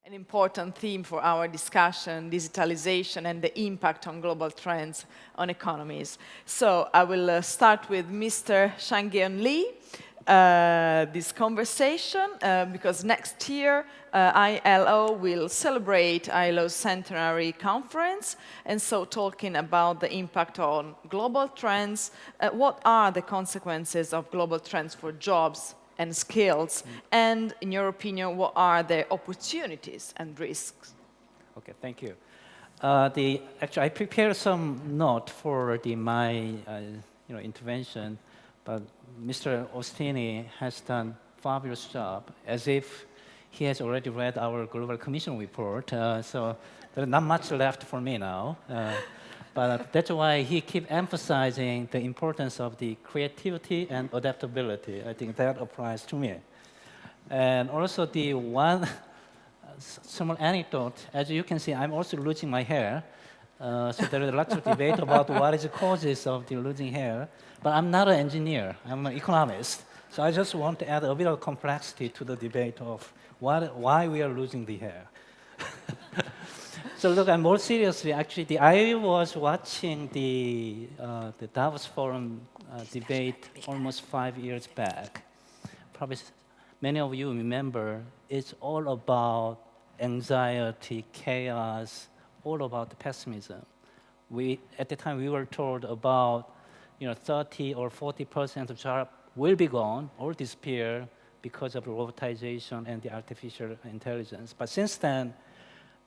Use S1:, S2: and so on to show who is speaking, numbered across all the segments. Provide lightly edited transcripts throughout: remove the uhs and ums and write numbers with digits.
S1: An important theme for our discussion, digitalization and the impact on global trends on economies. So I will start with Mr. Shang-Geon Lee, this conversation, because next year ILO will celebrate ILO's centenary conference, and so talking about the impact on global trends, what are the consequences of global trends for jobs and skills, and in your opinion, what are the opportunities and risks?
S2: Okay, thank you. Actually, I prepared some note for my intervention, but Mr. Ostini has done a fabulous job, as if he has already read our Global Commission report. So there's not much left for me now. But that's why he keeps emphasizing the importance of the creativity and adaptability. I think that applies to me. And also the one small anecdote, as you can see, I'm also losing my hair. So there is lots of debate about what is the causes of the losing hair. But I'm not an engineer, I'm an economist. So I just want to add a bit of complexity to the debate of why we are losing the hair. So look, and more seriously, actually, I was watching the Davos Forum debate almost 5 years back. Probably many of you remember, it's all about anxiety, chaos, all about pessimism. At the time, we were told about 30 or 40% of jobs will be gone or disappear because of robotization and the artificial intelligence. But since then,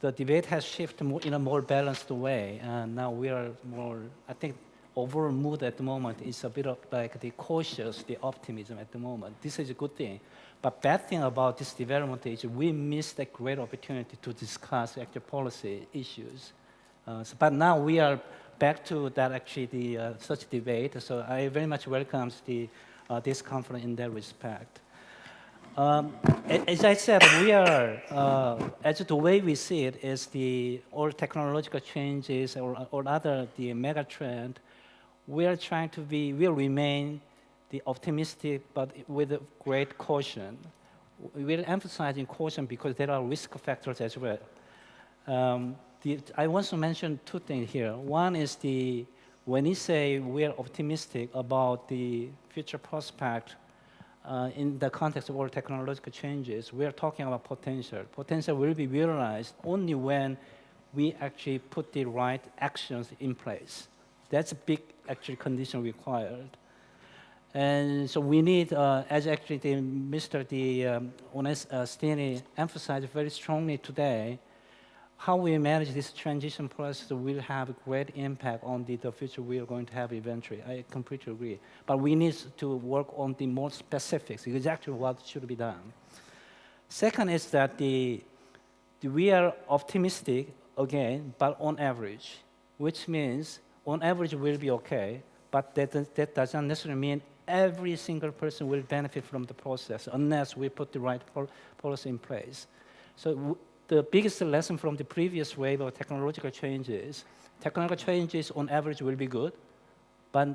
S2: the debate has shifted in a more balanced way, and now we are more, I think, overall mood at the moment is a bit of like the cautious, the optimism at the moment. This is a good thing. But bad thing about this development is we missed a great opportunity to discuss actual policy issues. But now we are back to that actually such debate. So I very much welcome this conference in that respect. As I said, we are, as the way we see it is all technological changes or other the mega trend, we are trying to we'll remain the optimistic, but with a great caution. We're emphasizing caution because there are risk factors as well. I want to mention two things here. One is when you say we are optimistic about the future prospect, in the context of all technological changes, we are talking about potential. Potential will be realized only when we actually put the right actions in place. That's a big actually condition required. And so we need, as actually Mr. Onestini emphasized very strongly today, how we manage this transition process will have a great impact on the future we are going to have eventually. I completely agree. But we need to work on the more specifics, exactly what should be done. Second is that we are optimistic, again, but on average, which means on average we'll be okay, but that doesn't necessarily mean every single person will benefit from the process unless we put the right policy in place. So the biggest lesson from the previous wave of technological changes on average will be good, but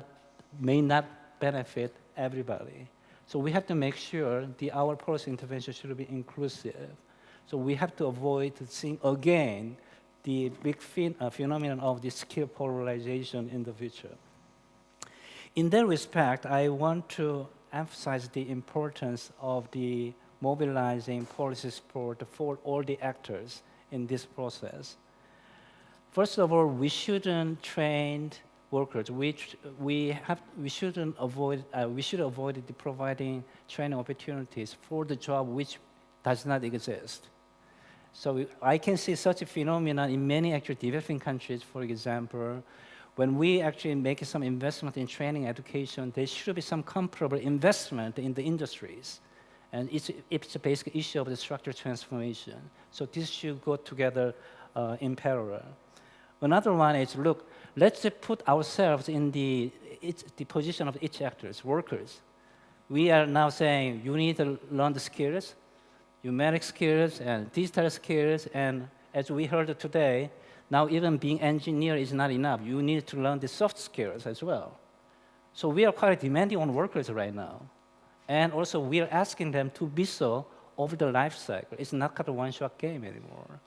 S2: may not benefit everybody. So we have to make sure our policy intervention should be inclusive. So we have to avoid seeing again the big phenomenon of the skill polarization in the future. In that respect, I want to emphasize the importance of the mobilizing policy support for all the actors in this process. First of all, we shouldn't train workers. We should avoid providing training opportunities for the job which does not exist. So I can see such a phenomenon in many actually developing countries, for example. When we actually make some investment in training education, there should be some comparable investment in the industries. And it's a basic issue of the structural transformation. So this should go together in parallel. Another one is, look, let's put ourselves in the position of each actors, workers. We are now saying you need to learn the skills, numeric skills and digital skills, and as we heard today, now even being engineer is not enough. You need to learn the soft skills as well. So we are quite demanding on workers right now. And also, we are asking them to be so over the life cycle. It's not kind of one-shot game anymore.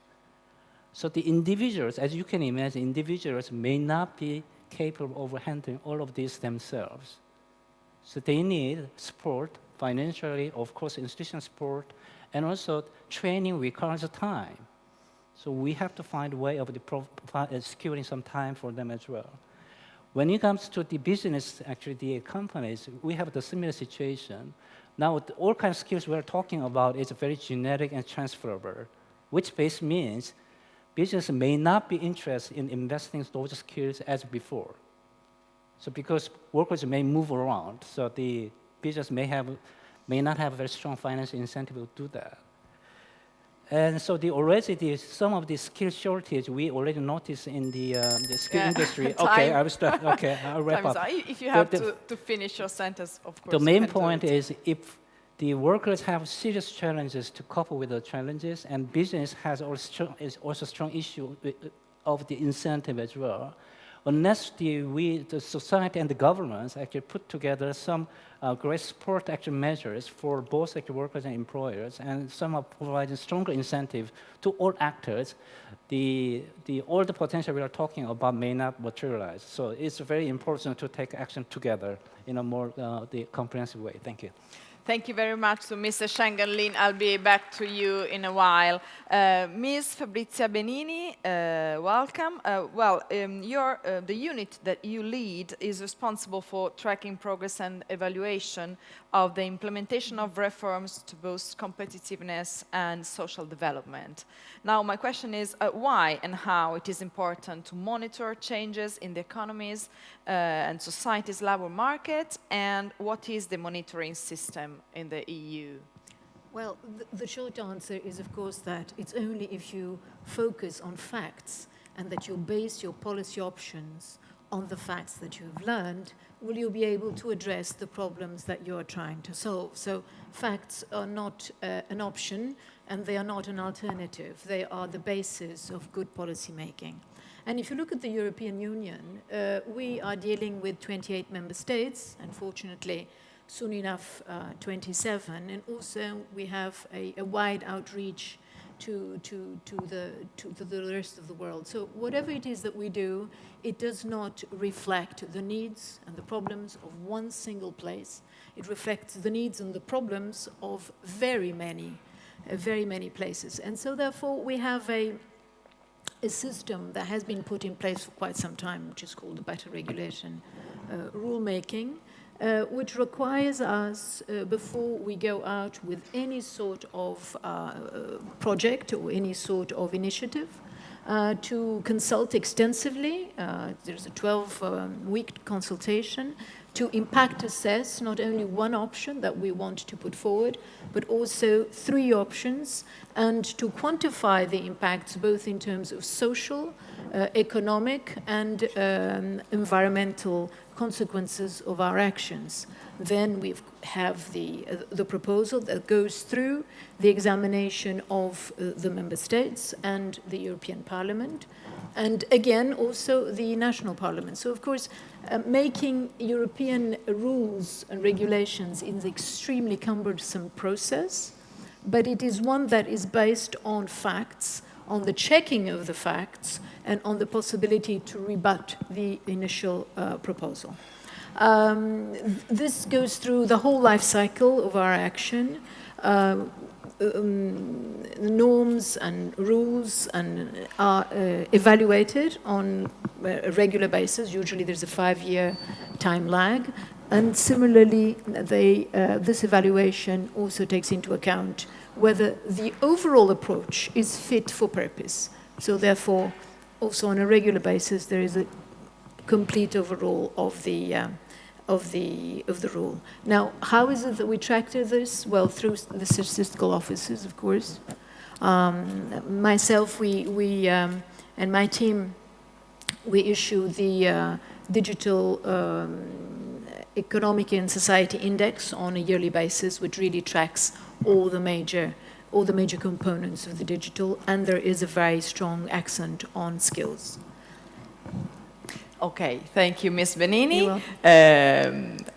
S2: So the individuals, as you can imagine, individuals may not be capable of handling all of these themselves. So they need support, financially, of course, institutional support, and also training requires time. So we have to find a way of securing some time for them as well. When it comes to the business, actually the companies, we have the similar situation. Now, all kinds of skills we're talking about is very generic and transferable, which basically means business may not be interested in investing those skills as before. So because workers may move around, so the business may not have a very strong financial incentive to do that. And so some of the skill shortage we already noticed in the skill industry. Okay, I will start. Okay, I'll wrap up.
S1: If you have to finish your sentence, of course.
S2: The main point is if the workers have serious challenges to couple with the challenges, and business is also a strong issue of the incentive as well. Unless the society and the governments actually put together some great support measures for both workers and employers, and some are providing stronger incentive to all actors, all the potential we are talking about may not materialize. So it's very important to take action together in a more comprehensive way. Thank you.
S1: Thank you very much to Mr. Schengen Lin. I'll be back to you in a while. Ms. Fabrizia Benini, welcome. The unit that you lead is responsible for tracking progress and evaluation of the implementation of reforms to boost competitiveness and social development. Now, my question is why and how it is important to monitor changes in the economies and society's labor market, and what is the monitoring system in the EU?
S3: Well, the short answer is, of course, that it's only if you focus on facts and that you base your policy options on the facts that you've learned, will you be able to address the problems that you're trying to solve. So facts are not an option, and they are not an alternative. They are the basis of good policy making. And if you look at the European Union, we are dealing with 28 member states, unfortunately, soon enough 27, and also we have a wide outreach to the rest of the world. So whatever it is that we do, it does not reflect the needs and the problems of one single place. It reflects the needs and the problems of very many places. And so therefore we have a system that has been put in place for quite some time, which is called the better regulation rulemaking, which requires us, before we go out with any sort of project or any sort of initiative, to consult extensively. There's a 12-week consultation to impact assess not only one option that we want to put forward, but also 3 options, and to quantify the impacts both in terms of social, economic, and environmental consequences of our actions. Then we have the proposal that goes through the examination of the member states and the European Parliament, and again also the national parliament. So of course making European rules and regulations is an extremely cumbersome process, but it is one that is based on facts, on the checking of the facts, and on the possibility to rebut the initial proposal. This goes through the whole life cycle of our action. Norms and rules are evaluated on a regular basis. Usually there's a 5-year time lag. And similarly, this evaluation also takes into account whether the overall approach is fit for purpose. So therefore, also on a regular basis, there is a complete overhaul of the rule. Now, how is it that we track this? Well, through the statistical offices, of course. Myself, and my team, we issue the Digital Economic and Society Index on a yearly basis, which really tracks all the major components of the digital, and there is a very strong accent on skills.
S1: Okay, thank you, Ms. Benini.
S3: You're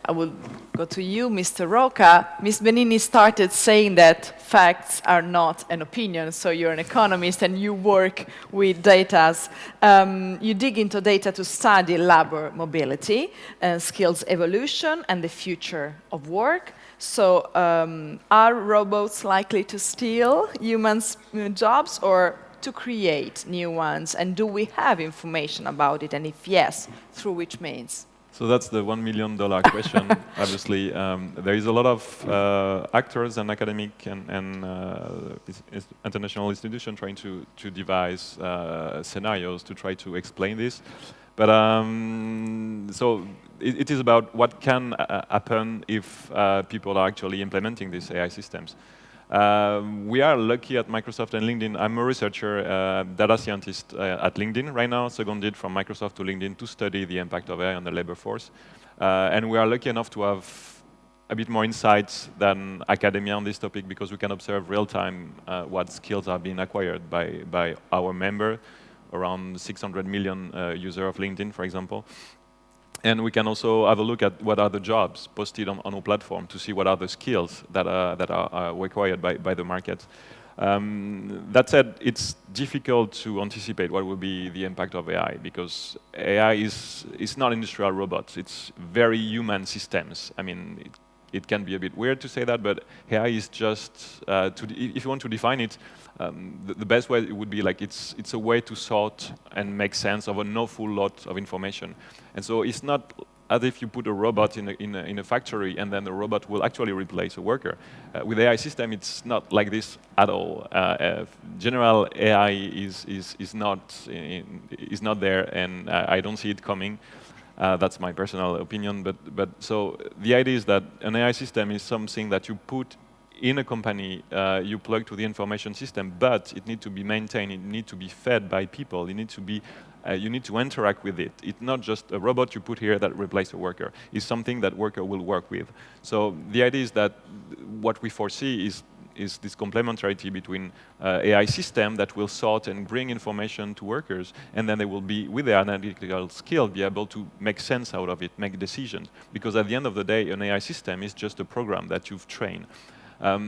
S1: I will go to you, Mr. Roca. Ms. Benini started saying that facts are not an opinion, so you're an economist and you work with data. You dig into data to study labor mobility, skills evolution, and the future of work. So are robots likely to steal humans' jobs or to create new ones? And do we have information about it? And if yes, through which means?
S4: So that's the $1 million question. Obviously, there is a lot of actors and academic and international institutions trying to devise scenarios to try to explain this. But so it is about what can happen if people are actually implementing these AI systems. We are lucky at Microsoft and LinkedIn. I'm a researcher, data scientist at LinkedIn right now, seconded from Microsoft to LinkedIn to study the impact of AI on the labor force. And we are lucky enough to have a bit more insights than academia on this topic because we can observe real-time what skills are being acquired by our member, around 600 million users of LinkedIn, for example. And we can also have a look at what are the jobs posted on our platform to see what are the skills that are required by the market. That said, it's difficult to anticipate what will be the impact of AI because AI is not industrial robots. It's very human systems. I mean, it can be a bit weird to say that, but AI is just, if you want to define it, the best way it would be like it's a way to sort and make sense of an awful lot of information. And so it's not as if you put a robot in a factory and then the robot will actually replace a worker. With AI system, it's not like this at all. General AI is not there, and I don't see it coming. That's my personal opinion. But so the idea is that an AI system is something that you put in a company, you plug to the information system, but it needs to be maintained, it needs to be fed by people, it needs to be, you need to interact with it. It's not just a robot you put here that replaces a worker. It's something that worker will work with. So the idea is that what we foresee is this complementarity between AI system that will sort and bring information to workers, and then they will be, with their analytical skill, be able to make sense out of it, make decisions. Because at the end of the day, an AI system is just a program that you've trained.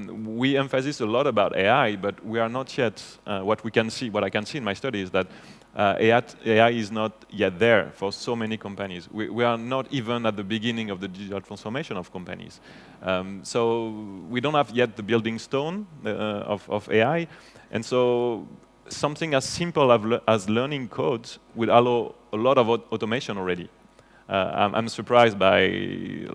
S4: We emphasize a lot about AI, but we are not yet, what I can see in my study is that AI is not yet there for so many companies. We are not even at the beginning of the digital transformation of companies. So we don't have yet the building stone of AI. And so something as simple as learning code will allow a lot of automation already. I'm surprised by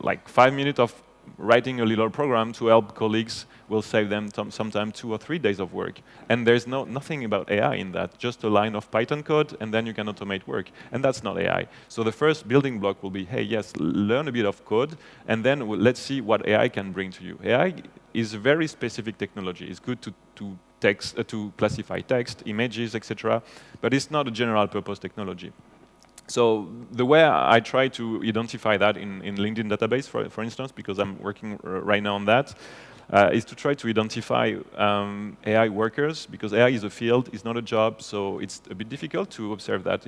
S4: like 5 minutes of writing a little program to help colleagues will save them sometimes 2 or 3 days of work. And there's nothing about AI in that, just a line of Python code, and then you can automate work. And that's not AI. So the first building block will be, hey, yes, learn a bit of code, and then let's see what AI can bring to you. AI is a very specific technology. It's good to classify text, images, etc., but it's not a general purpose technology. So the way I try to identify that in LinkedIn database, for instance, because I'm working right now on that, is to try to identify AI workers, because AI is a field, it's not a job, so it's a bit difficult to observe that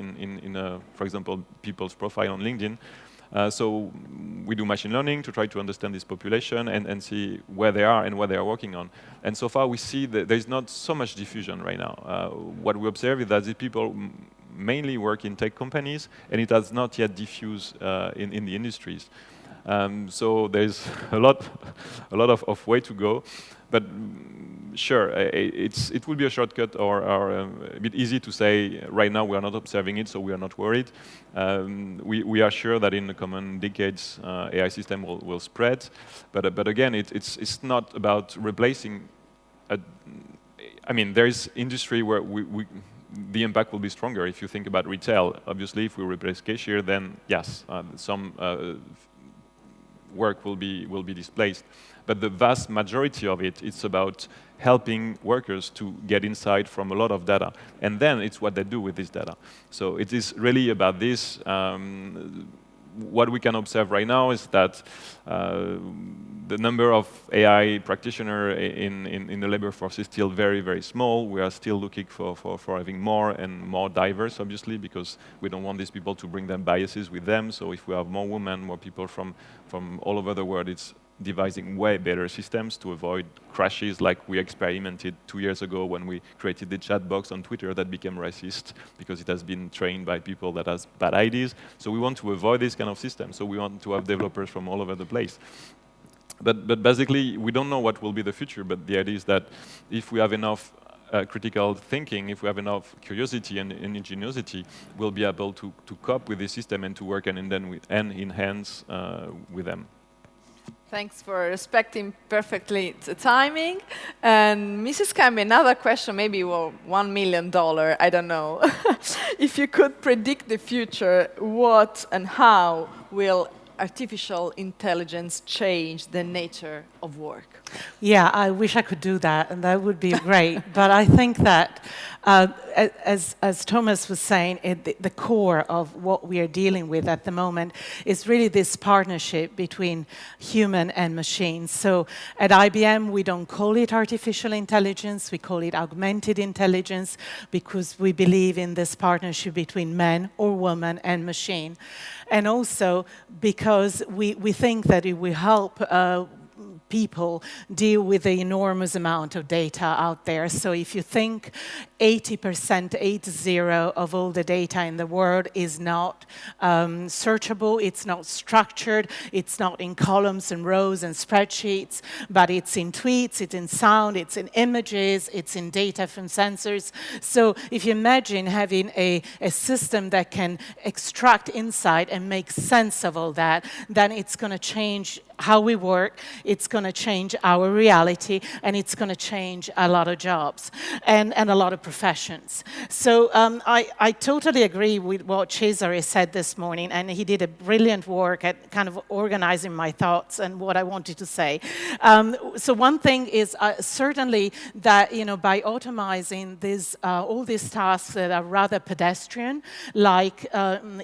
S4: for example, people's profile on LinkedIn. So we do machine learning to try to understand this population and see where they are and what they are working on. And so far we see that there's not so much diffusion right now. What we observe is that these people mainly work in tech companies, and it has not yet diffused in the industries. So there's a lot of way to go, but sure, it will be a shortcut or a bit easy to say right now we are not observing it, so we are not worried. We are sure that in the coming decades AI system will spread, but again it's not about replacing. I mean, there is industry where the impact will be stronger. If you think about retail, obviously, if we replace cashier, then yes, some work will be displaced. But the vast majority of it's about helping workers to get insight from a lot of data, and then it's what they do with this data. So it is really about this. what we can observe right now is that the number of AI practitioners in the labor force is still very, very small. We are still looking for having more and more diverse, obviously, because we don't want these people to bring them biases with them. So if we have more women, more people from all over the world, it's devising way better systems to avoid crashes like we experimented 2 years ago when we created the chat box on Twitter that became racist because it has been trained by people that has bad ideas. So we want to avoid this kind of system. So we want to have developers from all over the place. But basically, we don't know what will be the future, but the idea is that if we have enough critical thinking, if we have enough curiosity and ingenuity, we'll be able to cope with the system and to work hand in hands with them.
S1: Thanks for respecting perfectly the timing. And Mrs. Camby, another question, maybe $1 million, I don't know. If you could predict the future, what and how will artificial intelligence change the nature of work?
S5: Yeah, I wish I could do that, and that would be great. But I think that, as Thomas was saying, the core of what we are dealing with at the moment is really this partnership between human and machine. So at IBM, we don't call it artificial intelligence, we call it augmented intelligence, because we believe in this partnership between man or woman and machine. And also because we think that it will help people deal with the enormous amount of data out there. So if you think 80%, 80, of all the data in the world is not searchable, it's not structured, it's not in columns and rows and spreadsheets, but it's in tweets, it's in sound, it's in images, it's in data from sensors. So if you imagine having a system that can extract insight and make sense of all that, then it's going to change how we work, it's going to change our reality, and it's going to change a lot of jobs and a lot of professions. So I totally agree with what Cesare said this morning, and he did a brilliant work at kind of organizing my thoughts and what I wanted to say. So one thing is certainly that, you know, by automizing this, all these tasks that are rather pedestrian, like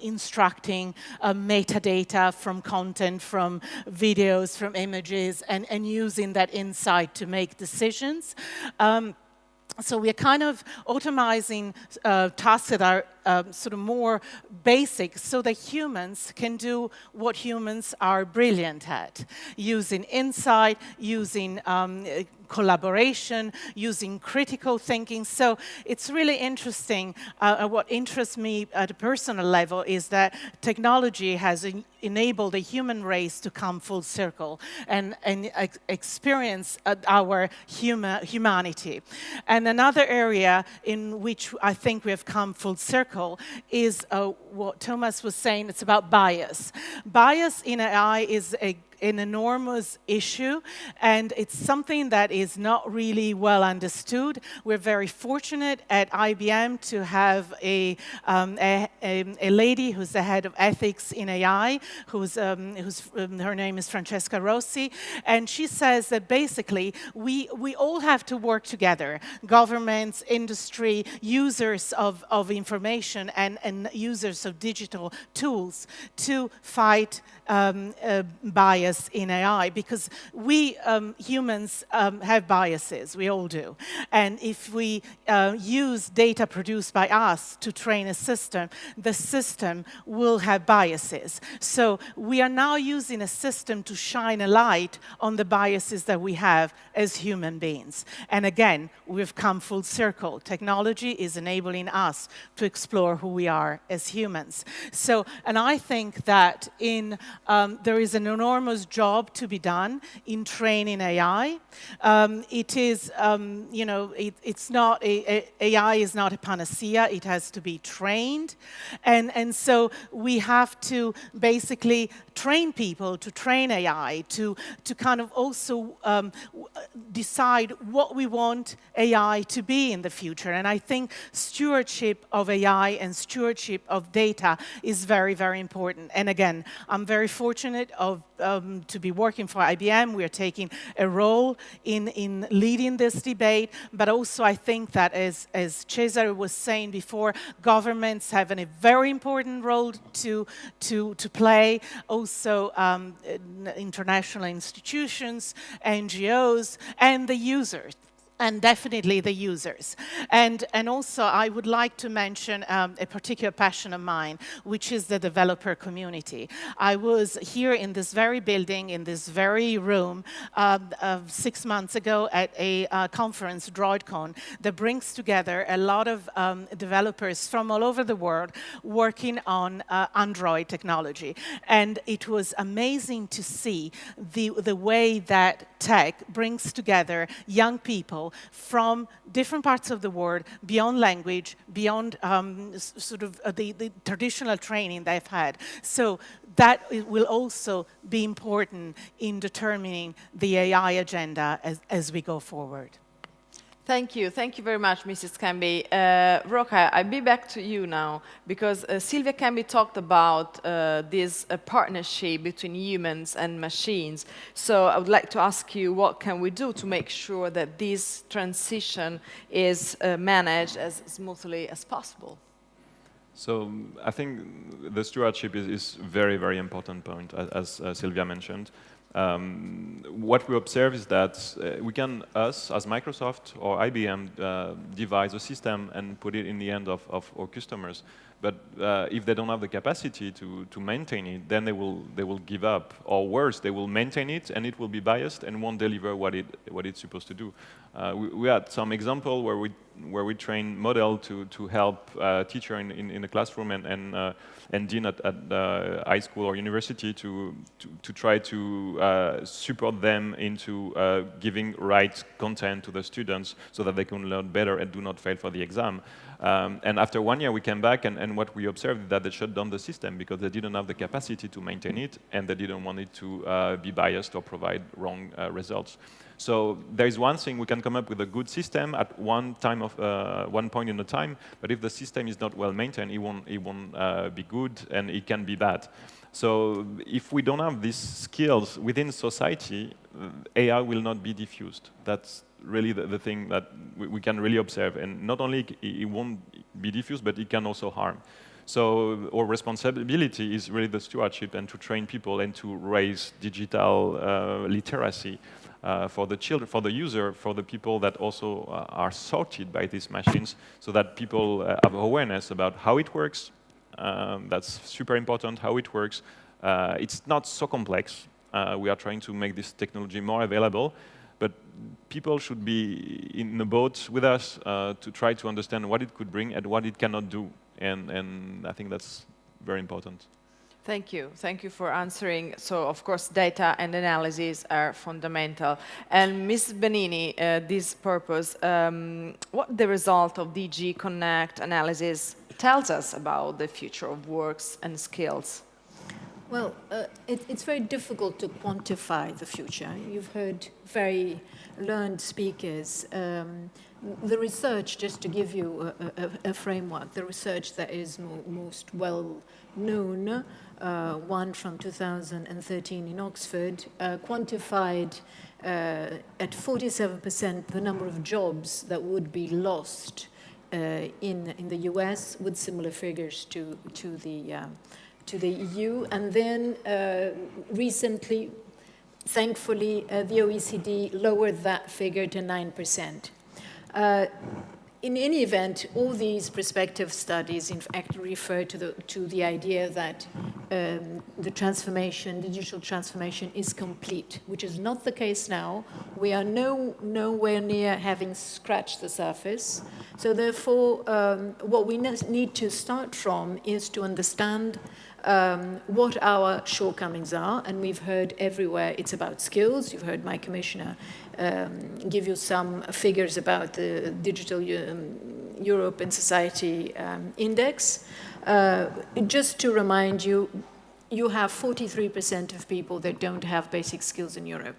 S5: instructing metadata from content, from videos, from images, and using that insight to make decisions. So we're kind of automizing tasks that are sort of more basic so that humans can do what humans are brilliant at, using insight, using collaboration, using critical thinking. So it's really interesting. What interests me at a personal level is that technology has enabled the human race to come full circle and experience our humanity. And another area in which I think we have come full circle is what Thomas was saying. It's about bias. Bias in AI is an enormous issue, and it's something that is not really well understood. We're very fortunate at IBM to have a lady who's the head of ethics in AI, her name is Francesca Rossi, and she says that basically we all have to work together, governments, industry, users of information, and users of digital tools to fight bias in AI, because we humans have biases, we all do. And if we use data produced by us to train a system, the system will have biases. So we are now using a system to shine a light on the biases that we have as human beings. And again, we've come full circle. Technology is enabling us to explore who we are as humans. So, and I think that there is an enormous job to be done in training AI. It is, you know, it's not AI is not a panacea. It has to be trained, and so we have to basically train people to train AI to kind of also decide what we want AI to be in the future. And I think stewardship of AI and stewardship of data is very, very important. And again, I'm very fortunate of to be working for IBM. We are taking a role in leading this debate, but also I think that as Cesare was saying before, governments have a very important role to play, also international institutions, NGOs, and the users. And definitely the users. And also I would like to mention a particular passion of mine, which is the developer community. I was here in this very building, in this very room, 6 months ago at a conference, DroidCon, that brings together a lot of developers from all over the world working on Android technology. And it was amazing to see the way that tech brings together young people from different parts of the world, beyond language, beyond sort of the traditional training they've had. So that will also be important in determining the AI agenda as we go forward.
S1: Thank you. Thank you very much, Mrs. Camby. Roca, I'll be back to you now, because Silvia Camby talked about this partnership between humans and machines. So I would like to ask you, what can we do to make sure that this transition is managed as smoothly as possible?
S4: So I think the stewardship is very, very important point, as Silvia mentioned. What we observe is that we can, us as Microsoft or IBM, devise a system and put it in the hand of our customers. But if they don't have the capacity to maintain it, then they will give up. Or worse, they will maintain it and it will be biased and won't deliver what it's supposed to do. We had some example where we train model to help teacher in the classroom and dean at high school or university to try to support them into giving right content to the students so that they can learn better and do not fail for the exam. And after 1 year, we came back, and what we observed is that they shut down the system because they didn't have the capacity to maintain it, and they didn't want it to be biased or provide wrong results. So there is one thing, we can come up with a good system at one point in the time, but if the system is not well maintained, it won't be good, and it can be bad. So if we don't have these skills within society, AI will not be diffused. That's really the thing that we can really observe. And not only it won't be diffused, but it can also harm. So our responsibility is really the stewardship and to train people and to raise digital literacy for the children, for the user, for the people that also are sorted by these machines, so that people have awareness about how it works. That's super important, how it works. It's not so complex. We are trying to make this technology more available, but people should be in the boat with us to try to understand what it could bring and what it cannot do. And I think that's very important.
S1: Thank you. Thank you for answering. So, of course, data and analysis are fundamental. And Ms. Benini, this purpose, what the result of DG Connect analysis tells us about the future of works and skills?
S3: Well, it's very difficult to quantify the future. You've heard very learned speakers. The research, just to give you a framework, the research that is most well known, one from 2013 in Oxford, quantified at 47% the number of jobs that would be lost in the US, with similar figures to the EU. And then recently, thankfully, the OECD lowered that figure to 9%. In any event, all these prospective studies in fact refer to the idea that the transformation, digital transformation, is complete, which is not the case now. We are nowhere near having scratched the surface. So therefore, what we need to start from is to understand what our shortcomings are, and we've heard everywhere it's about skills. You've heard my commissioner give you some figures about the Digital Europe and Society Index. Just to remind you, you have 43% of people that don't have basic skills in Europe,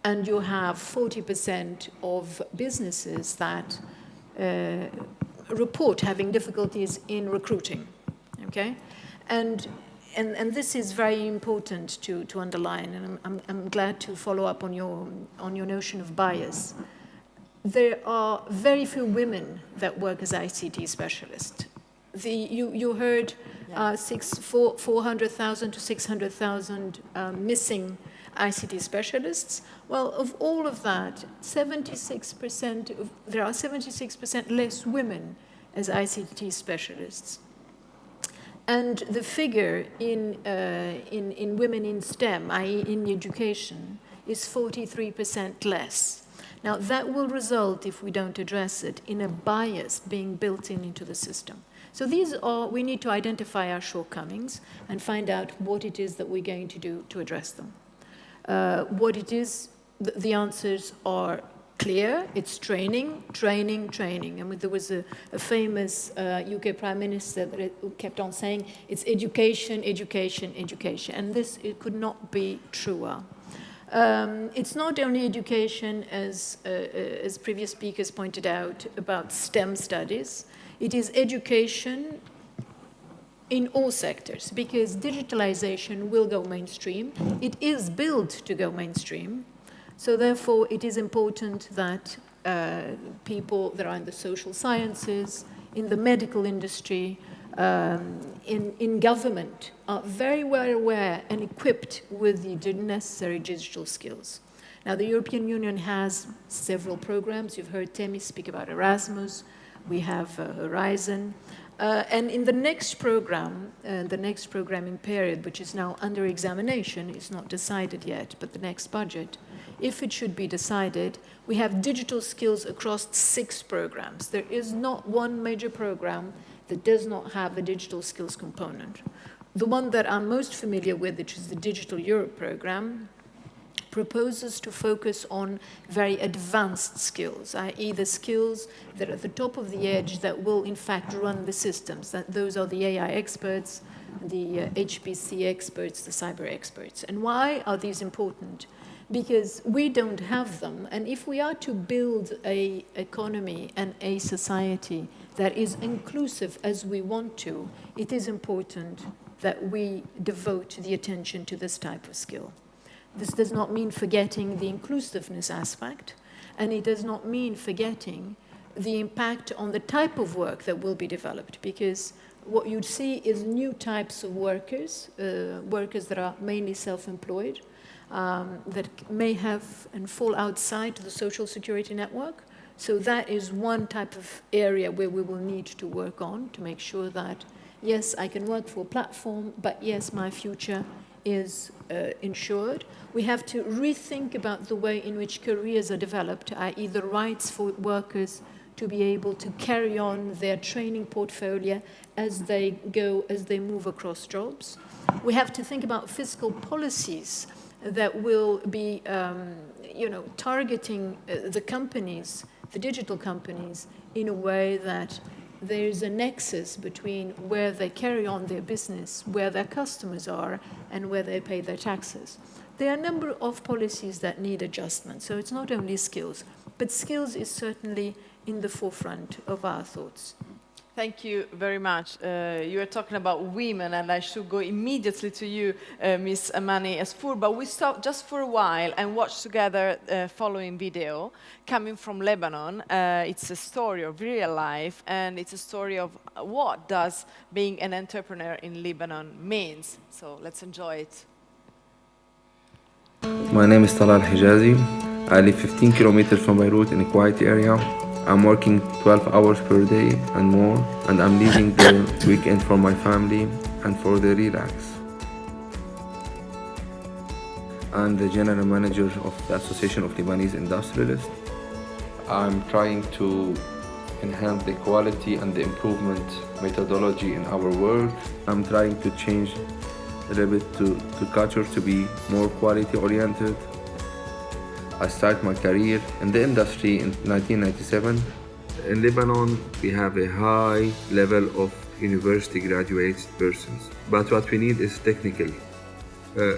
S3: and you have 40% of businesses that report having difficulties in recruiting, okay? And and this is very important to underline, and I'm glad to follow up on your notion of bias. There are very few women that work as ICT specialists. You heard 400,000 to 600,000 missing ICT specialists. Well, of all of that, 76% there are 76% less women as ICT specialists. And the figure in women in STEM, i.e. in education, is 43% less. Now, that will result, if we don't address it, in a bias being built into the system. So we need to identify our shortcomings and find out what it is that we're going to do to address them. What it is, the answers are clear. It's training, training, training. I mean, there was a famous UK Prime Minister that kept on saying, it's education, education, education. And it could not be truer. It's not only education, as previous speakers pointed out, about STEM studies. It is education in all sectors, because digitalization will go mainstream. It is built to go mainstream. So therefore, it is important that people that are in the social sciences, in the medical industry, in government are very well aware and equipped with the necessary digital skills. Now, the European Union has several programs. You've heard Temi speak about Erasmus. We have Horizon. And in the next program, the next programming period, which is now under examination, it's not decided yet, but the next budget, if it should be decided, we have digital skills across 6 programs. There is not one major program that does not have a digital skills component. The one that I'm most familiar with, which is the Digital Europe program, proposes to focus on very advanced skills, i.e. the skills that are at the top of the edge that will in fact run the systems. Those are the AI experts, the HPC experts, the cyber experts. And why are these important? Because we don't have them, and if we are to build an economy and a society that is inclusive as we want to, it is important that we devote the attention to this type of skill. This does not mean forgetting the inclusiveness aspect, and it does not mean forgetting the impact on the type of work that will be developed, because what you'd see is new types of workers, workers that are mainly self-employed, that may have and fall outside the social security network. So that is one type of area where we will need to work on to make sure that, yes, I can work for a platform, but yes, my future is ensured. We have to rethink about the way in which careers are developed, i.e. the rights for workers to be able to carry on their training portfolio as they move across jobs. We have to think about fiscal policies that will be, targeting the companies, the digital companies, in a way that there's a nexus between where they carry on their business, where their customers are, and where they pay their taxes. There are a number of policies that need adjustment, so it's not only skills, but skills is certainly in the forefront of our thoughts.
S1: Thank you very much. You are talking about women, and I should go immediately to you, Ms. Amani Esfour, but we stop just for a while and watch together the following video coming from Lebanon. It's a story of real life, and it's a story of what does being an entrepreneur in Lebanon means. So let's enjoy it.
S6: My name is Talal Hijazi. I live 15 kilometers from Beirut in a quiet area. I'm working 12 hours per day and more, and I'm leaving the weekend for my family and for the relax. I'm the general manager of the Association of Lebanese Industrialists. I'm trying to enhance the quality and the improvement methodology in our work. I'm trying to change a little bit to culture to be more quality oriented. I started my career in the industry in 1997. In Lebanon, we have a high level of university graduate persons, but what we need is technical.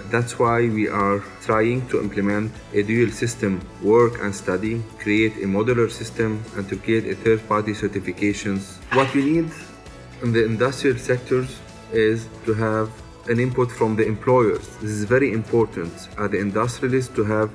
S6: That's why we are trying to implement a dual system, work and study, create a modular system, and to create a third-party certifications. What we need in the industrial sectors is to have an input from the employers. This is very important at the industrialists to have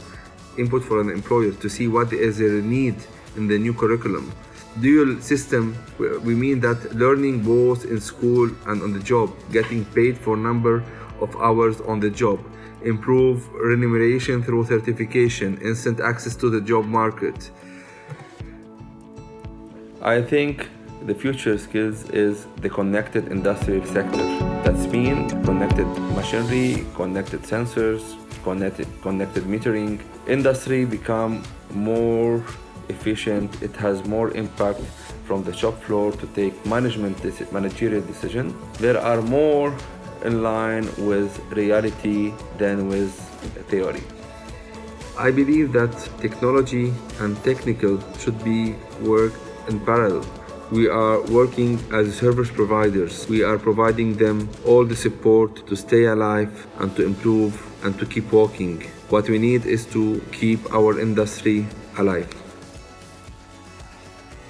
S6: input from the employer to see what is their need in the new curriculum. Dual system, we mean that learning both in school and on the job, getting paid for number of hours on the job, improve remuneration through certification, instant access to the job market. I think the future skills is the connected industrial sector. That's mean connected machinery, connected sensors, connected metering. Industry become more efficient. It has more impact from the shop floor to take managerial decision. There are more in line with reality than with theory. I believe that technology and technical should be worked in parallel. We are working as service providers. We are providing them all the support to stay alive and to improve and to keep walking. What we need is to keep our industry alive.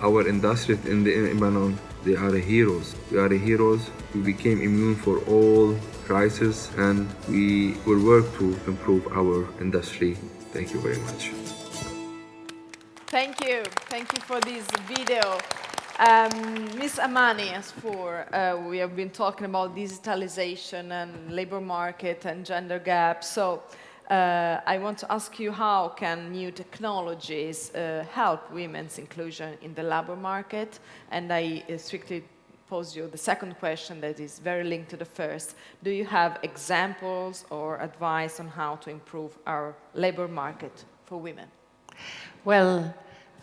S6: Our industry in Lebanon, they are heroes. We are heroes. We became immune for all crises, and we will work to improve our industry. Thank you very much.
S1: Thank you. Thank you for this video. Ms. Amani, as for we have been talking about digitalization and labor market and gender gap. So I want to ask you, how can new technologies help women's inclusion in the labor market? And I strictly pose you the second question that is very linked to the first. Do you have examples or advice on how to improve our labor market for women?
S7: Well,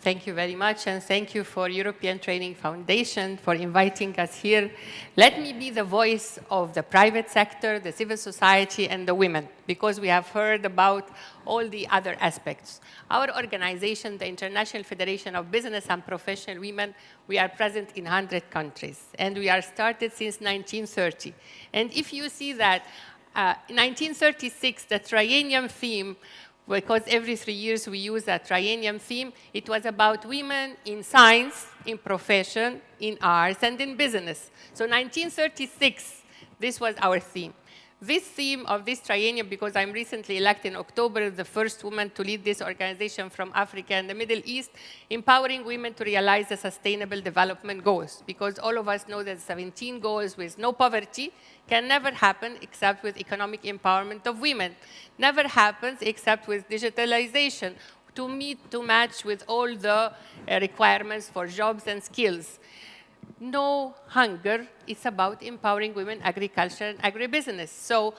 S7: thank you very much, and thank you for European Training Foundation for inviting us here. Let me be the voice of the private sector, the civil society, and the women, because we have heard about all the other aspects. Our organization, the International Federation of Business and Professional Women, we are present in 100 countries, and we are started since 1930. And if you see that in 1936, the triennium theme, because every 3 years we use a triennium theme, it was about women in science, in profession, in arts, and in business. So 1936, this was our theme. This theme of this triennium, because I'm recently elected in October, the first woman to lead this organization from Africa and the Middle East, empowering women to realize the Sustainable Development Goals. Because all of us know that 17 goals with no poverty can never happen except with economic empowerment of women. Never happens except with digitalization to match with all the requirements for jobs and skills. No hunger is about empowering women, agriculture, and agribusiness. So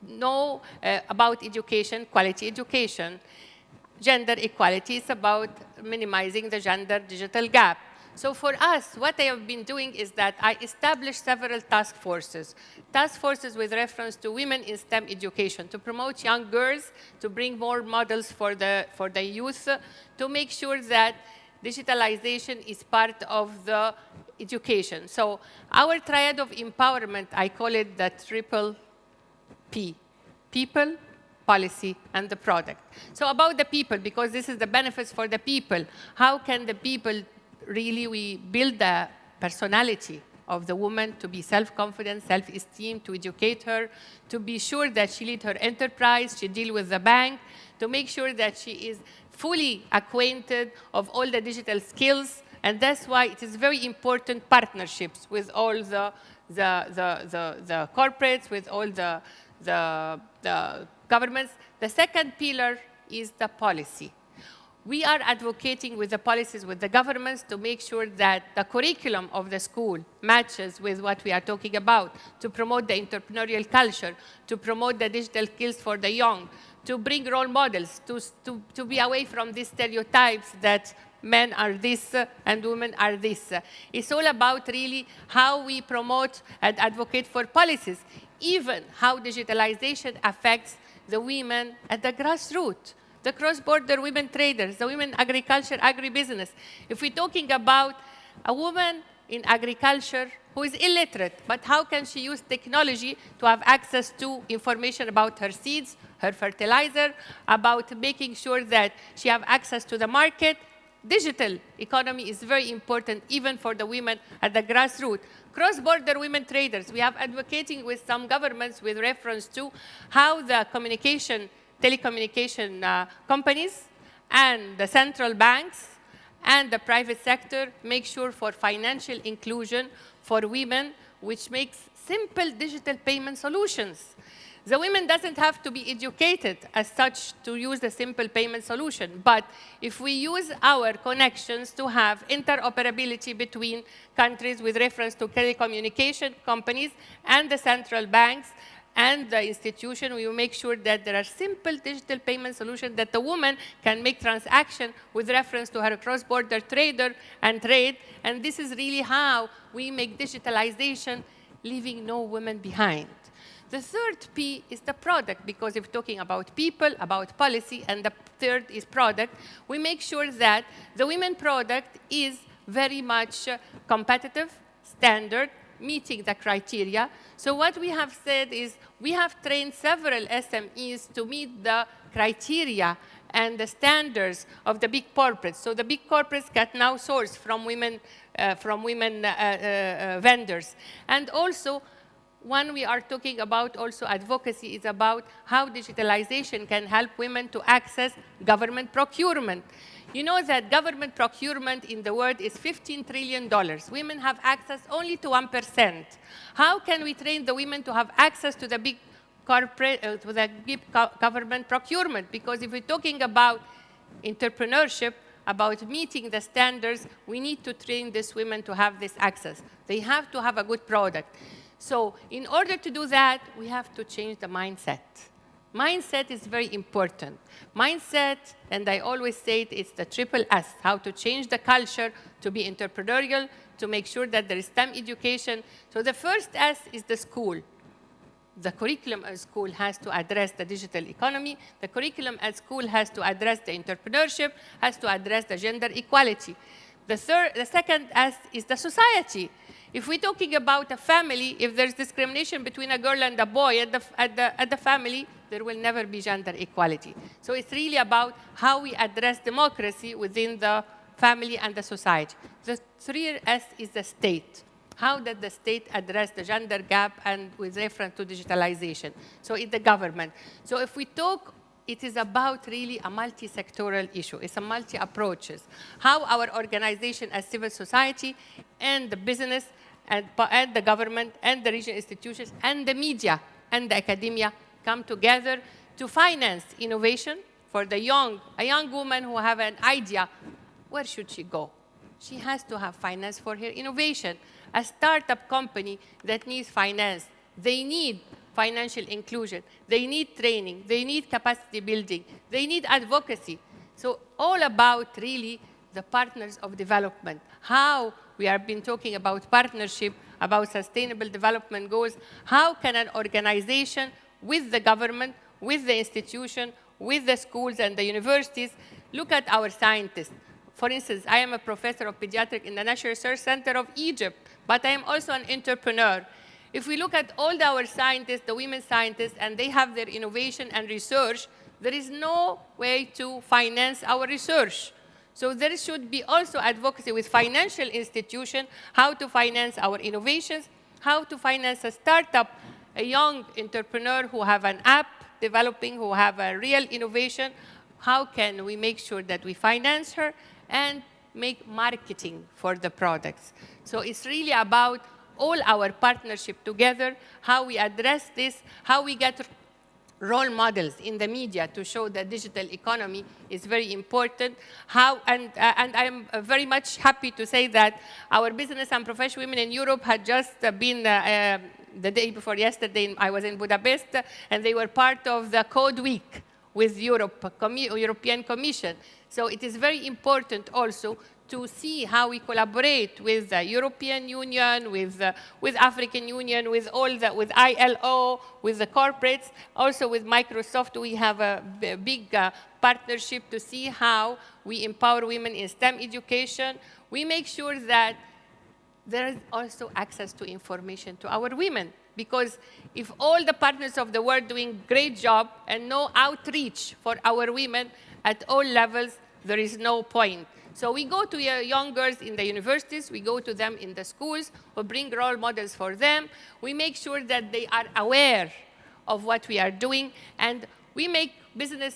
S7: no about education, quality education. Gender equality is about minimizing the gender digital gap. So for us, what I have been doing is that I established several task forces with reference to women in STEM education, to promote young girls, to bring more models for the youth, to make sure that digitalization is part of the education. So our triad of empowerment, I call it the triple P: people, policy, and the product. So about the people, because this is the benefits for the people, how can the people really we build the personality of the woman to be self-confident, self-esteem, to educate her, to be sure that she lead her enterprise, she deal with the bank, to make sure that she is fully acquainted of all the digital skills. And that's why it is very important partnerships with all the corporates, with all the governments. The second pillar is the policy. We are advocating with the policies, with the governments, to make sure that the curriculum of the school matches with what we are talking about, to promote the entrepreneurial culture, to promote the digital skills for the young, to bring role models, to be away from these stereotypes that men are this and women are this. It's all about really how we promote and advocate for policies, even how digitalization affects the women at the grassroots. The cross-border women traders, the women agriculture, agribusiness. If we're talking about a woman in agriculture who is illiterate, but how can she use technology to have access to information about her seeds, her fertilizer, about making sure that she have access to the market? digital economy is very important even for the women at the grassroots. Cross-border women traders, we have advocating with some governments with reference to how the telecommunication companies and the central banks and the private sector make sure for financial inclusion for women, which makes simple digital payment solutions. The women doesn't have to be educated as such to use the simple payment solution. But if we use our connections to have interoperability between countries with reference to telecommunication companies and the central banks and the institution, we will make sure that there are simple digital payment solutions that the woman can make transaction with reference to her cross-border trader and trade. And this is really how we make digitalization, leaving no women behind. The third P is the product, because if talking about people, about policy, and the third is product, we make sure that the women product is very much competitive, standard, meeting the criteria. So what we have said is we have trained several SMEs to meet the criteria and the standards of the big corporates. So the big corporates can now source from women vendors. And also, when we are talking about also advocacy, is about how digitalization can help women to access government procurement. You know that government procurement in the world is $15 trillion. Women have access only to 1%. How can we train the women to have access to the big corporate, to the big government procurement? Because if we're talking about entrepreneurship, about meeting the standards, we need to train these women to have this access. They have to have a good product. So in order to do that, we have to change the mindset. Mindset is very important. Mindset, and I always say it's the triple S, how to change the culture to be entrepreneurial, to make sure that there is STEM education. So the first S is the school. The curriculum at school has to address the digital economy. The curriculum at school has to address the entrepreneurship, has to address the gender equality. The second S is the society. If we're talking about a family, if there's discrimination between a girl and a boy at the family, there will never be gender equality. So it's really about how we address democracy within the family and the society. The third S is the state. How does the state address the gender gap and with reference to digitalization? So it's the government. So if we talk, it is about really a multi-sectoral issue. It's a multi-approaches. How our organization as civil society and the business and the government and the regional institutions and the media and the academia come together to finance innovation for a young woman who have an idea. Where should she go? She has to have finance for her innovation. A startup company that needs finance, they need financial inclusion, they need training, they need capacity building, they need advocacy. So all about really the partners of development. How we have been talking about partnership, about sustainable development goals. How can an organization with the government, with the institution, with the schools and the universities, look at our scientists. For instance, I am a professor of pediatrics in the National Research Center of Egypt, but I am also an entrepreneur. If we look at all our scientists, the women scientists, and they have their innovation and research, there is no way to finance our research. So there should be also advocacy with financial institutions, how to finance our innovations, how to finance a startup, a young entrepreneur who have an app developing, who have a real innovation. How can we make sure that we finance her and make marketing for the products? So it's really about all our partnership together, how we address this, how we get role models in the media to show that digital economy is very important. And I'm very much happy to say that our business and professional women in Europe had just been the day before yesterday, I was in Budapest, and they were part of the Code Week with European Commission. So it is very important also to see how we collaborate with the European Union, with African Union, with ILO, with the corporates, also with Microsoft. We have a big partnership to see how we empower women in STEM education. We make sure that there is also access to information to our women. Because if all the partners of the world doing great job and no outreach for our women at all levels, there is no point. So we go to young girls in the universities, we go to them in the schools, we bring role models for them, we make sure that they are aware of what we are doing, and we make business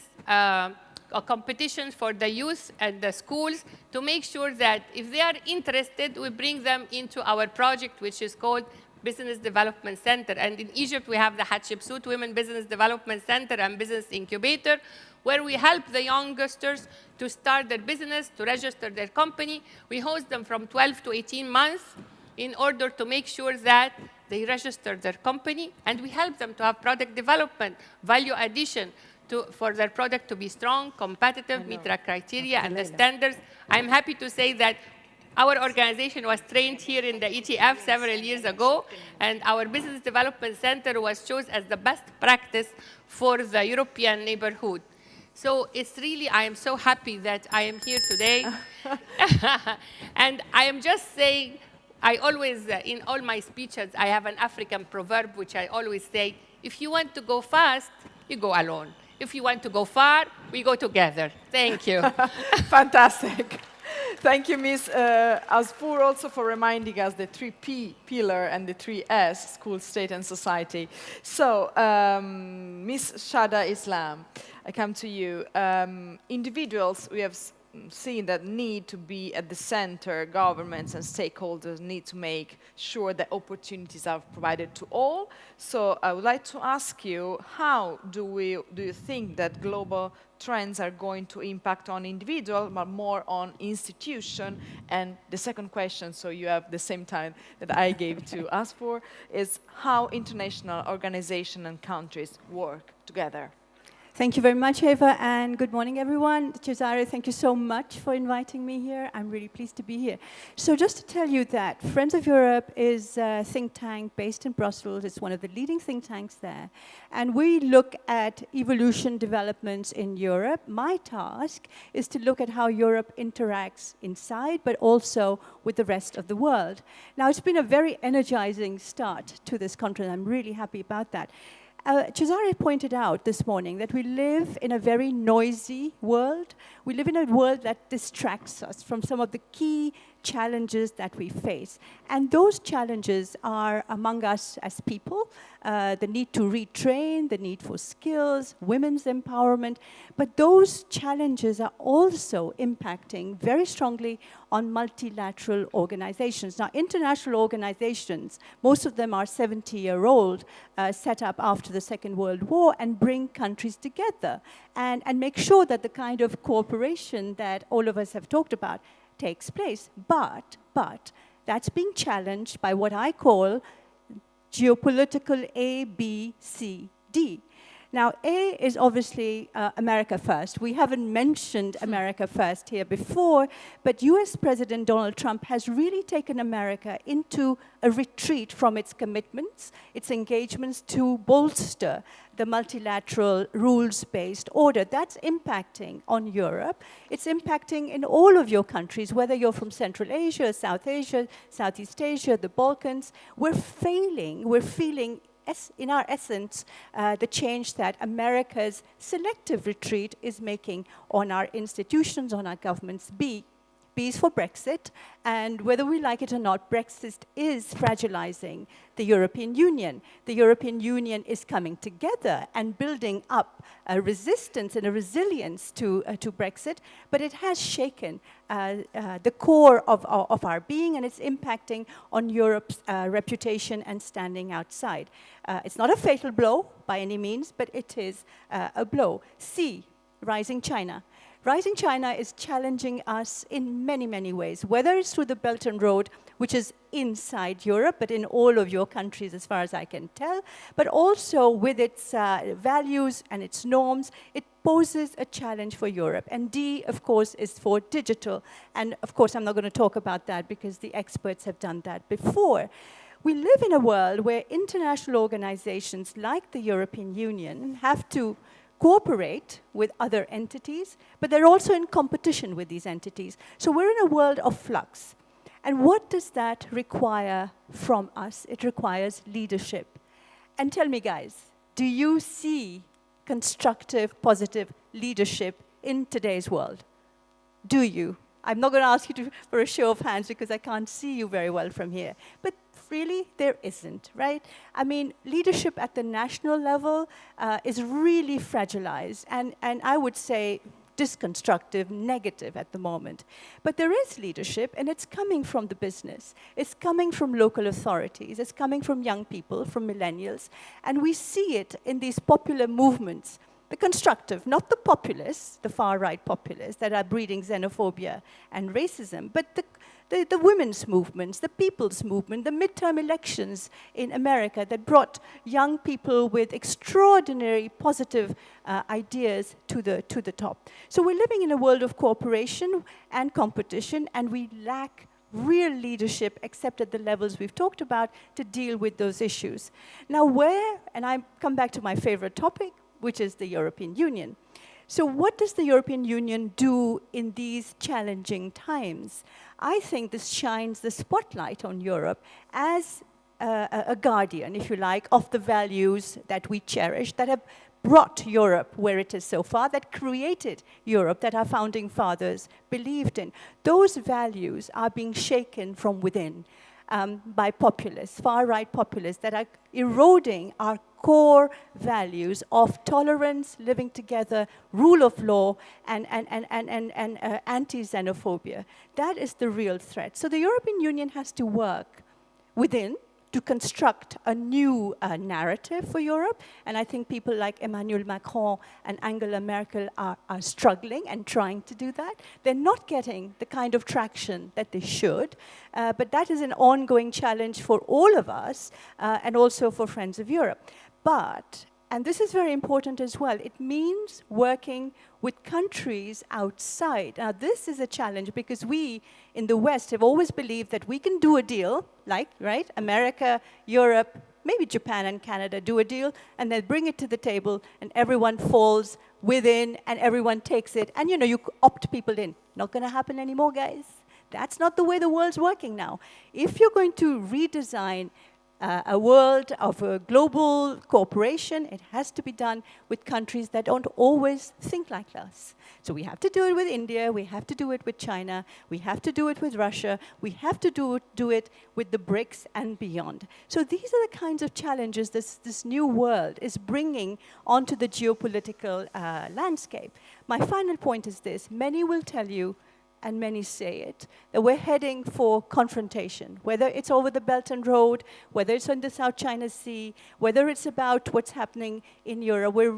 S7: competitions for the youth and the schools to make sure that if they are interested, we bring them into our project, which is called Business Development Center. And in Egypt, we have the Hatshepsut Women Business Development Center and Business Incubator, where we help the youngsters to start their business, to register their company. We host them from 12 to 18 months in order to make sure that they register their company, and we help them to have product development, value addition, for their product to be strong, competitive, meet the criteria and the standards. I'm happy to say that our organization was trained here in the ETF several years ago, and our Business Development Center was chosen as the best practice for the European neighborhood. So it's really, I am so happy that I am here today. And I am just saying, I always, in all my speeches, I have an African proverb which I always say, if you want to go fast, you go alone. If you want to go far, we go together. Thank you.
S1: Fantastic. Thank you, Ms. Asfour, also for reminding us the 3P pillar and the 3S, school, state, and society. So, Ms. Shada Islam, I come to you. Individuals, we have seen that need to be at the center. Governments and stakeholders need to make sure that opportunities are provided to all. So I would like to ask you, how do you think that global trends are going to impact on individual, but more on institution? And the second question, so you have the same time that I gave to us for, is how international organizations and countries work together.
S8: Thank you very much, Eva, and good morning, everyone. Cesare, thank you so much for inviting me here. I'm really pleased to be here. So just to tell you that Friends of Europe is a think tank based in Brussels. It's one of the leading think tanks there. And we look at evolution developments in Europe. My task is to look at how Europe interacts inside, but also with the rest of the world. Now, it's been a very energizing start to this conference. I'm really happy about that. Cesare pointed out this morning that we live in a very noisy world. We live in a world that distracts us from some of the key challenges that we face. And those challenges are among us as people, the need to retrain, the need for skills, women's empowerment. But those challenges are also impacting very strongly on multilateral organizations. Now, international organizations, most of them are 70-year-old, set up after the Second World War, and bring countries together and make sure that the kind of cooperation that all of us have talked about takes place. But that's being challenged by what I call geopolitical A, B, C, D. Now, A is obviously America first. We haven't mentioned America first here before, but US President Donald Trump has really taken America into a retreat from its commitments, its engagements to bolster the multilateral rules-based order. That's impacting on Europe. It's impacting in all of your countries, whether you're from Central Asia, South Asia, Southeast Asia, the Balkans. We're feeling in our essence, the change that America's selective retreat is making on our institutions, on our governments. B is for Brexit, and whether we like it or not, Brexit is fragilizing the European Union. The European Union is coming together and building up a resistance and a resilience to Brexit, but it has shaken the core of our being, and it's impacting on Europe's reputation and standing outside. It's not a fatal blow by any means, but it is a blow. C, rising China. Rising China is challenging us in many, many ways, whether it's through the Belt and Road, which is inside Europe, but in all of your countries as far as I can tell, but also with its values and its norms. It poses a challenge for Europe. And D, of course, is for digital. And of course, I'm not going to talk about that because the experts have done that before. We live in a world where international organizations like the European Union have to cooperate with other entities, but they're also in competition with these entities. So we're in a world of flux. And what does that require from us? It requires leadership. And tell me, guys, do you see constructive, positive leadership in today's world? Do you? I'm not going to ask you for a show of hands because I can't see you very well from here. But really, there isn't, right? I mean, leadership at the national level is really fragilized, and I would say disconstructive, negative at the moment. But there is leadership, and it's coming from the business. It's coming from local authorities. It's coming from young people, from millennials. And we see it in these popular movements, the constructive, not the populists, the far-right populists that are breeding xenophobia and racism, but the women's movements, the people's movement, the midterm elections in America that brought young people with extraordinary positive ideas to the top. So we're living in a world of cooperation and competition, and we lack real leadership, except at the levels we've talked about, to deal with those issues. Now and I come back to my favorite topic, which is the European Union. So what does the European Union do in these challenging times? I think this shines the spotlight on Europe as a guardian, if you like, of the values that we cherish, that have brought Europe where it is so far, that created Europe, that our founding fathers believed in. Those values are being shaken from within by populists, far-right populists, that are eroding our core values of tolerance, living together, rule of law, and anti-xenophobia. That is the real threat. So the European Union has to work within to construct a new narrative for Europe. And I think people like Emmanuel Macron and Angela Merkel are struggling and trying to do that. They're not getting the kind of traction that they should, but that is an ongoing challenge for all of us and also for Friends of Europe. But, and this is very important as well, it means working with countries outside. Now, this is a challenge because we in the West have always believed that we can do a deal, like, right, America, Europe, maybe Japan and Canada do a deal, and then bring it to the table, and everyone falls within, and everyone takes it, and you opt people in. Not going to happen anymore, guys. That's not the way the world's working now. If you're going to redesign a world of a global cooperation, it has to be done with countries that don't always think like us. So we have to do it with India, we have to do it with China, we have to do it with Russia, we have to do it with the BRICS and beyond. So these are the kinds of challenges this new world is bringing onto the geopolitical landscape. My final point is this: many will tell you, and many say it, that we're heading for confrontation, whether it's over the Belt and Road, whether it's on the South China Sea, whether it's about what's happening in Europe. We're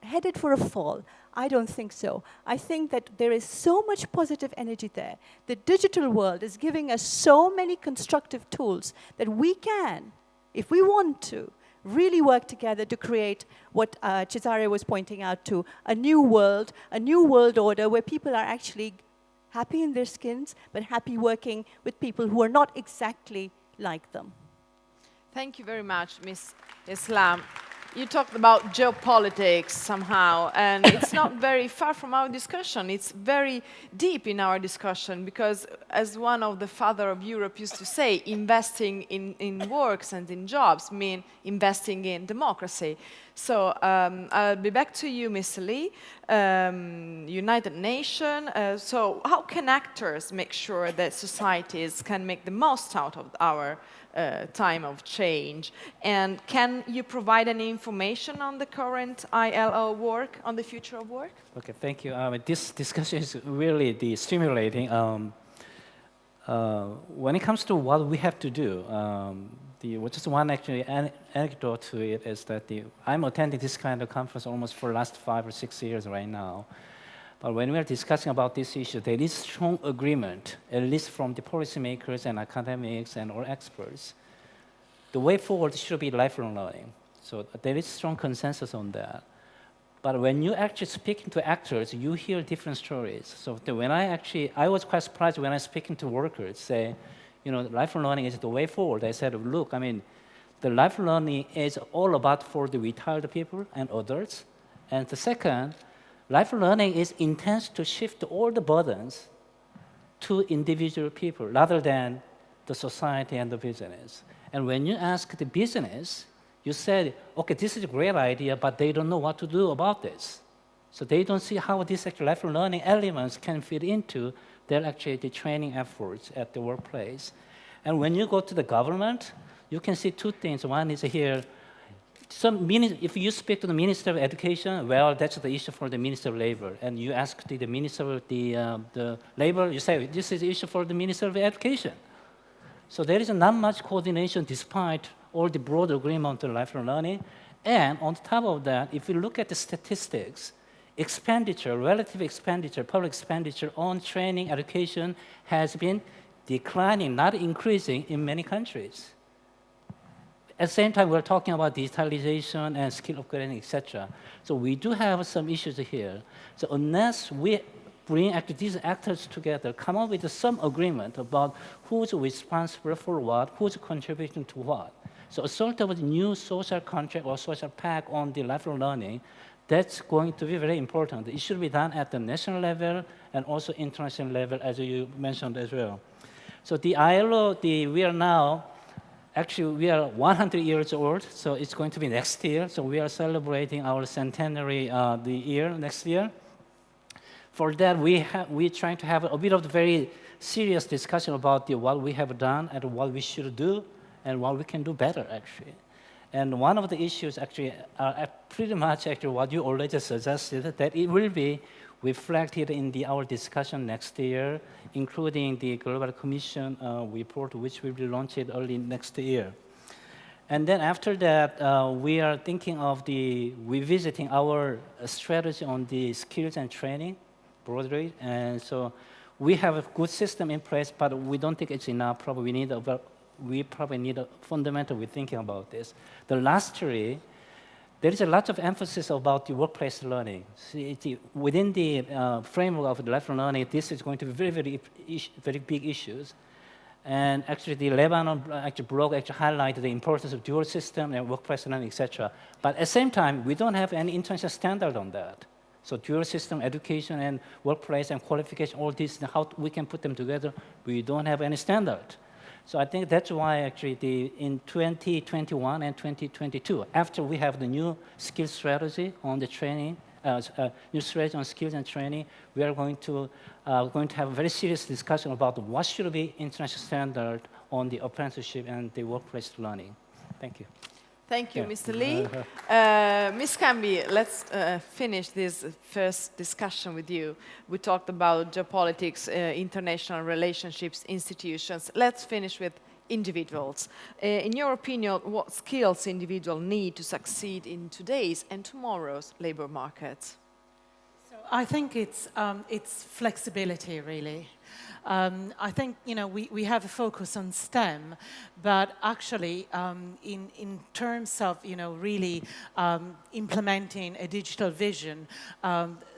S8: headed for a fall. I don't think so. I think that there is so much positive energy there. The digital world is giving us so many constructive tools that we can, if we want to, really work together to create what Cesare was pointing out to, a new world order where people are actually happy in their skins, but happy working with people who are not exactly like them.
S1: Thank you very much, Ms. Islam. You talked about geopolitics somehow, and it's not very far from our discussion. It's very deep in our discussion because, as one of the father of Europe used to say, investing in works and in jobs mean investing in democracy. So I'll be back to you, Ms. Lee. United Nations. So how can actors make sure that societies can make the most out of our time of change? And can you provide any information on the current ILO work, on the future of work?
S2: Okay, thank you. This discussion is really stimulating. When it comes to what we have to do, just one actually anecdote to it is that I'm attending this kind of conference almost for the last 5 or 6 years right now. But when we are discussing about this issue, there is strong agreement, at least from the policymakers and academics and all experts. The way forward should be lifelong learning. So there is strong consensus on that. But when you actually speaking to actors, you hear different stories. So when I was quite surprised when I speaking to workers, say, lifelong learning is the way forward. I said, look, the lifelong learning is all about for the retired people and adults. And the second, lifelong learning is intends to shift all the burdens to individual people rather than the society and the business. And when you ask the business, you said, okay, this is a great idea, but they don't know what to do about this. So they don't see how these actual lifelong learning elements can fit into their actually the training efforts at the workplace. And when you go to the government, you can see two things. One is here, if you speak to the Minister of Education, well, that's the issue for the Minister of Labor. And you ask the Minister of the Labor, you say, this is the issue for the Minister of Education. So there is not much coordination despite all the broad agreement on lifelong learning. And on top of that, if you look at the statistics, expenditure, relative expenditure, public expenditure on training, education has been declining, not increasing in many countries. At the same time, we're talking about digitalization and skill upgrading, etc. So we do have some issues here. So unless we bring these actors together, come up with some agreement about who's responsible for what, who's contributing to what. So a sort of a new social contract or social pact on the lifelong learning, that's going to be very important. It should be done at the national level and also international level, as you mentioned as well. So the ILO, we are now, actually we are 100 years old, so it's going to be next year. So we are celebrating our centenary the year, next year. For that, we're trying to have a bit of the very serious discussion about what we have done and what we should do and what we can do better, actually. And one of the issues actually are pretty much actually what you already suggested, that it will be reflected in our discussion next year, including the Global Commission report, which will be launched early next year. And then after that, we are thinking of revisiting our strategy on the skills and training broadly. And so we have a good system in place, but we don't think it's enough. We probably need a fundamental rethinking about this. Lastly, there is a lot of emphasis about the workplace learning. Within the framework of the lifelong learning, this is going to be very big issues. And actually, the Lebanon blog highlighted the importance of dual system and workplace learning, etc. But at the same time, we don't have any international standard on that. So dual system education and workplace and qualification, all these, how we can put them together, we don't have any standard. So I think that's why actually in 2021 and 2022, after we have the new skills strategy on the training, new strategy on skills and training, we are going to have a very serious discussion about what should be international standard on the apprenticeship and the workplace learning. Thank you.
S1: Thank you, Mr. Lee. Ms. Camby, let's finish this first discussion with you. We talked about geopolitics, international relationships, institutions. Let's finish with individuals. In your opinion, what skills individuals need to succeed in today's and tomorrow's labor markets?
S5: So I think it's flexibility, really. I think we have a focus on STEM, but actually in terms of really implementing a digital vision,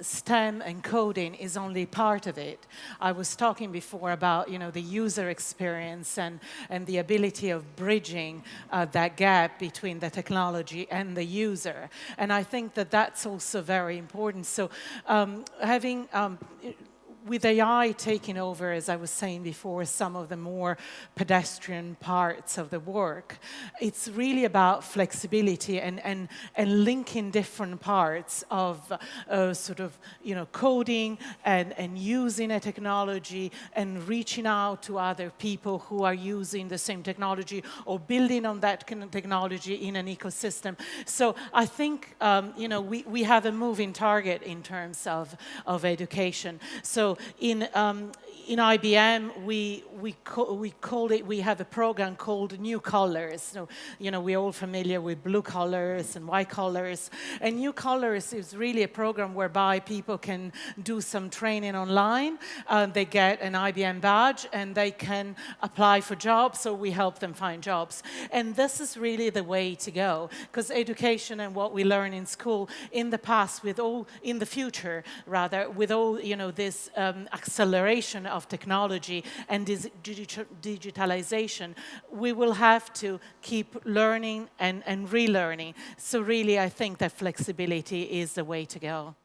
S5: STEM and coding is only part of it. I was talking before about the user experience and the ability of bridging that gap between the technology and the user, and I think that that's also very important. So having with AI taking over, as I was saying before, some of the more pedestrian parts of the work, it's really about flexibility and linking different parts of sort of coding and using a technology and reaching out to other people who are using the same technology or building on that kind of technology in an ecosystem. So I think we have a moving target in terms of education. So in IBM, we have a program called New Colors. So, we're all familiar with blue collars and white collars. And New Colors is really a program whereby people can do some training online. They get an IBM badge and they can apply for jobs, so we help them find jobs. And this is really the way to go, because education and what we learn in school in the past, in the future rather, with all this acceleration of technology and this digitalization, we will have to keep learning and relearning. So really, I think that flexibility is the way to go.